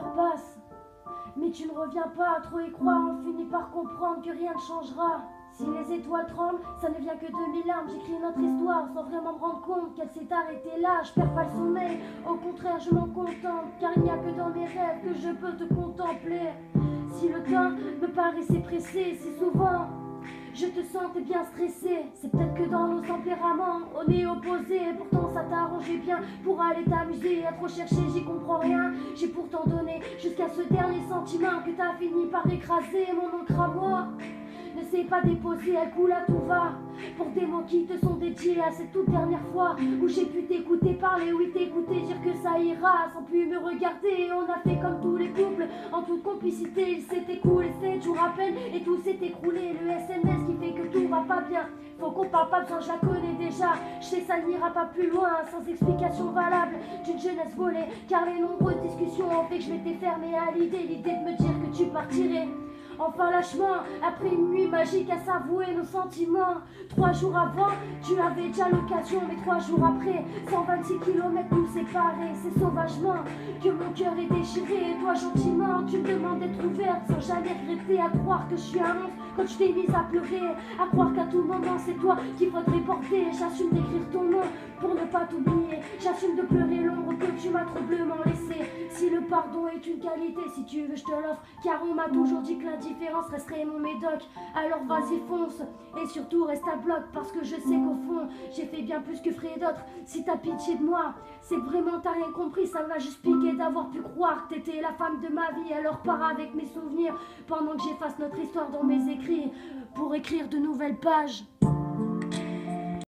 heures passent, mais tu ne reviens pas. Trop y croire, on finit par comprendre que rien ne changera. Si les étoiles tremblent, ça ne vient que de mes larmes. J'écris notre histoire sans vraiment me rendre compte qu'elle s'est arrêtée là. Je perds pas le sommeil, au contraire je m'en contente, car il n'y a que dans mes rêves que je peux te contempler. Si le temps me paraissait pressé, si souvent je te sentais bien stressé, c'est peut-être que dans nos tempéraments on est opposés. Pourtant ça t'arrangeait bien pour aller t'amuser. À trop chercher j'y comprends rien, j'ai pourtant donné jusqu'à ce dernier sentiment que t'as fini par écraser. Mon encre à moi ne s'est pas déposée, elle coule à tout va, pour des mots qui te sont dédiés à cette toute dernière fois où j'ai pu t'écouter parler, oui t'écouter dire que ça ira, sans plus me regarder. On a fait comme tous les couples, en toute complicité. Il s'est écoulé 7 jours à peine et tout s'est écroulé. Le SMS qui fait que tout va pas bien, faut qu'on parle pas besoin, je la connais déjà. Je sais ça n'ira pas plus loin, sans explication valable d'une jeunesse volée, car les nombreuses discussions ont fait que je m'étais fermée à l'idée de me dire que tu partirais. Enfin lâchement, après une nuit magique à s'avouer nos sentiments. 3 jours avant, tu avais déjà l'occasion, mais 3 jours après, 126 km nous séparés. C'est sauvagement que mon cœur est déchiré. Et toi gentiment, tu me demandes d'être ouverte sans jamais regretter. À croire que je suis un monstre quand je t'ai mise à pleurer. À croire qu'à tout moment c'est toi qu'il faudrait porter. J'assume d'écrire ton nom pour ne pas t'oublier. J'assume de pleurer l'ombre que tu m'as troublement laissée. Si le pardon est une qualité, si tu veux je te l'offre, car on m'a toujours dit que l'indifférence resterait mon médoc. Alors vas-y fonce, et surtout reste à bloc, parce que je sais qu'au fond j'ai fait bien plus que ferait d'autres. Si t'as pitié de moi, c'est que vraiment t'as rien compris. Ça m'a juste piqué d'avoir pu croire que t'étais la femme de ma vie. Alors pars avec mes souvenirs pendant que j'efface notre histoire dans mes écrits pour écrire de nouvelles pages.